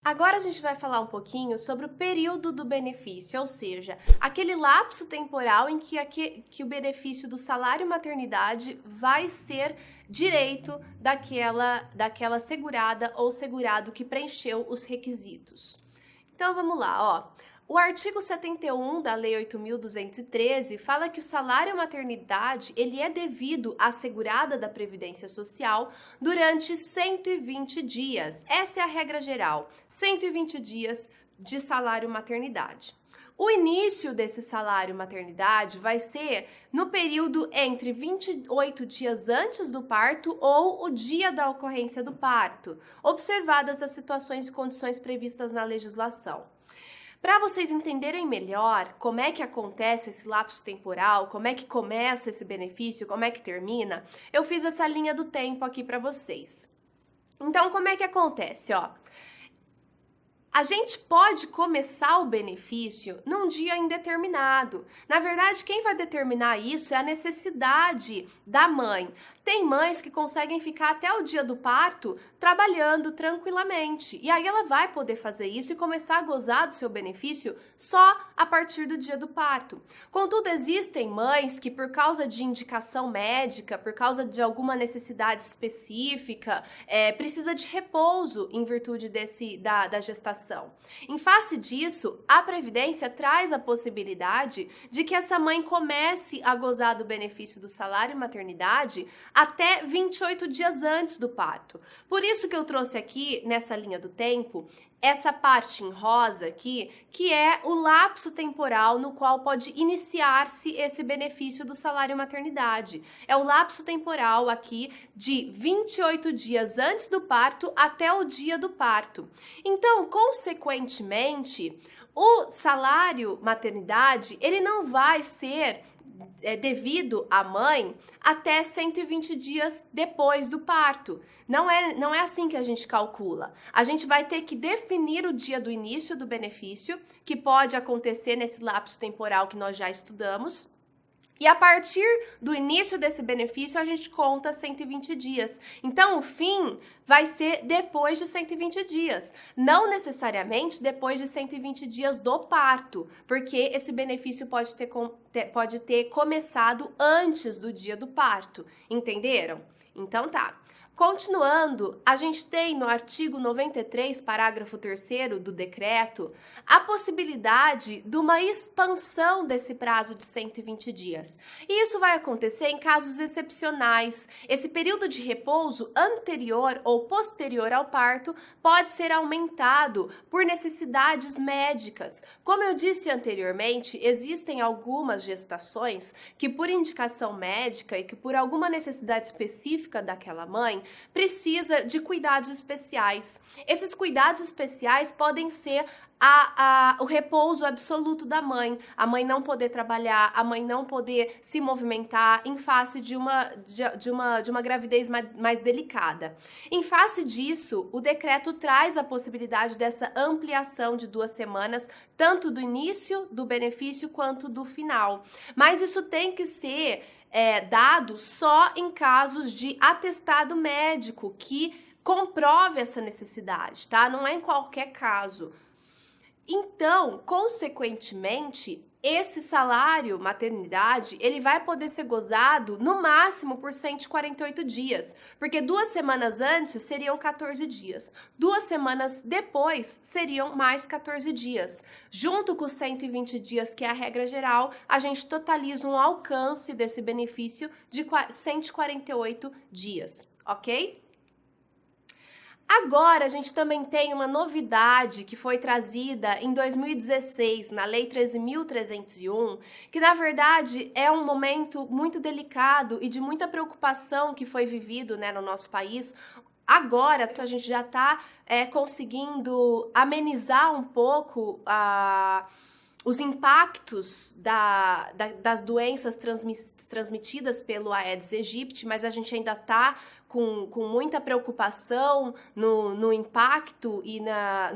Agora a gente vai falar um pouquinho sobre o período do benefício, ou seja, aquele lapso temporal em que o benefício do salário maternidade vai ser direito daquela segurada ou segurado que preencheu os requisitos. Então vamos lá, ó. O artigo 71 da Lei 8.213 fala que o salário maternidade ele é devido à segurada da Previdência Social durante 120 dias. Essa é a regra geral, 120 dias de salário maternidade. O início desse salário maternidade vai ser no período entre 28 dias antes do parto ou o dia da ocorrência do parto, observadas as situações e condições previstas na legislação. Para vocês entenderem melhor como é que acontece esse lapso temporal, como é que começa esse benefício, como é que termina, eu fiz essa linha do tempo aqui para vocês. Então, como é que acontece, ó? A gente pode começar o benefício num dia indeterminado. Na verdade, quem vai determinar isso é a necessidade da mãe. Tem mães que conseguem ficar até o dia do parto trabalhando tranquilamente. E aí ela vai poder fazer isso e começar a gozar do seu benefício só a partir do dia do parto. Contudo, existem mães que, por causa de indicação médica, por causa de alguma necessidade específica, precisa de repouso em virtude da gestação. Em face disso, a Previdência traz a possibilidade de que essa mãe comece a gozar do benefício do salário maternidade até 28 dias antes do parto. Por isso que eu trouxe aqui, nessa linha do tempo, essa parte em rosa aqui, que é o lapso temporal no qual pode iniciar-se esse benefício do salário maternidade. É o lapso temporal aqui de 28 dias antes do parto até o dia do parto. Então, consequentemente, o salário maternidade, ele não vai ser devido à mãe até 120 dias depois do parto. Não é assim que a gente calcula. A gente vai ter que definir o dia do início do benefício, que pode acontecer nesse lapso temporal que nós já estudamos. E a partir do início desse benefício, a gente conta 120 dias. Então, o fim vai ser depois de 120 dias. Não necessariamente depois de 120 dias do parto, porque esse benefício pode ter começado antes do dia do parto. Entenderam? Então tá. Continuando, a gente tem no artigo 93, parágrafo 3º do decreto, a possibilidade de uma expansão desse prazo de 120 dias. E isso vai acontecer em casos excepcionais. Esse período de repouso anterior ou posterior ao parto pode ser aumentado por necessidades médicas. Como eu disse anteriormente, existem algumas gestações que, por indicação médica e que por alguma necessidade específica daquela mãe, precisa de cuidados especiais. Esses cuidados especiais podem ser o repouso absoluto da mãe, a mãe não poder trabalhar, a mãe não poder se movimentar em face de uma gravidez mais delicada. Em face disso, o decreto traz a possibilidade dessa ampliação de 2 semanas, tanto do início do benefício quanto do final. Mas isso tem que ser dado só em casos de atestado médico que comprove essa necessidade, tá? Não é em qualquer caso. Então, consequentemente, esse salário maternidade, ele vai poder ser gozado no máximo por 148 dias, porque 2 semanas antes seriam 14 dias, 2 semanas depois seriam mais 14 dias. Junto com os 120 dias, que é a regra geral, a gente totaliza um alcance desse benefício de 148 dias, ok? Agora, a gente também tem uma novidade que foi trazida em 2016, na Lei 13.301, que, na verdade, é um momento muito delicado e de muita preocupação que foi vivido, né, no nosso país. Agora, a gente já está conseguindo amenizar um pouco os impactos das doenças transmitidas pelo Aedes aegypti, mas a gente ainda está com muita preocupação no impacto e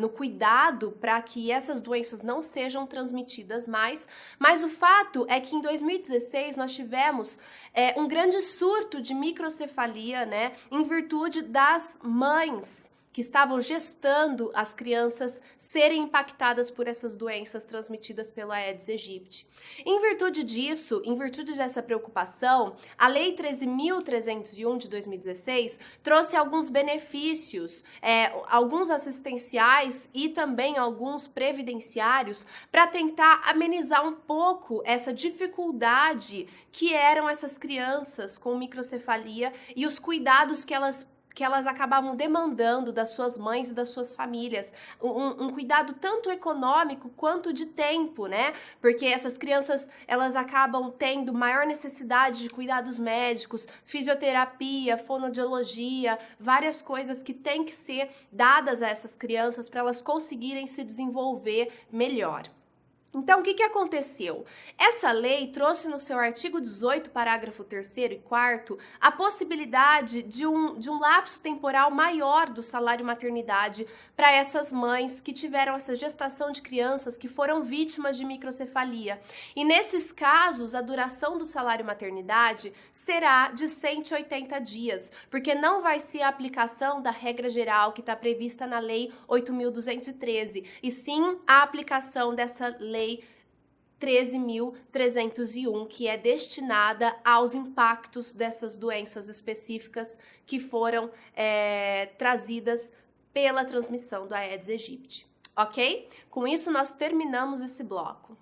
no cuidado para que essas doenças não sejam transmitidas mais. Mas o fato é que em 2016 nós tivemos um grande surto de microcefalia, né, em virtude das mães que estavam gestando as crianças serem impactadas por essas doenças transmitidas pela Aedes aegypti. Em virtude disso, em virtude dessa preocupação, a Lei 13.301 de 2016 trouxe alguns benefícios, alguns assistenciais e também alguns previdenciários para tentar amenizar um pouco essa dificuldade que eram essas crianças com microcefalia e os cuidados que elas acabavam demandando das suas mães e das suas famílias. Um cuidado tanto econômico quanto de tempo, né? Porque essas crianças, elas acabam tendo maior necessidade de cuidados médicos, fisioterapia, fonoaudiologia, várias coisas que têm que ser dadas a essas crianças para elas conseguirem se desenvolver melhor. Então, o que aconteceu? Essa lei trouxe no seu artigo 18, parágrafo 3º e 4º, a possibilidade de um lapso temporal maior do salário maternidade para essas mães que tiveram essa gestação de crianças que foram vítimas de microcefalia. E nesses casos, a duração do salário maternidade será de 180 dias, porque não vai ser a aplicação da regra geral que está prevista na Lei 8.213, e sim a aplicação dessa Lei 13.301, que é destinada aos impactos dessas doenças específicas que foram trazidas pela transmissão do Aedes aegypti, ok? Com isso, nós terminamos esse bloco.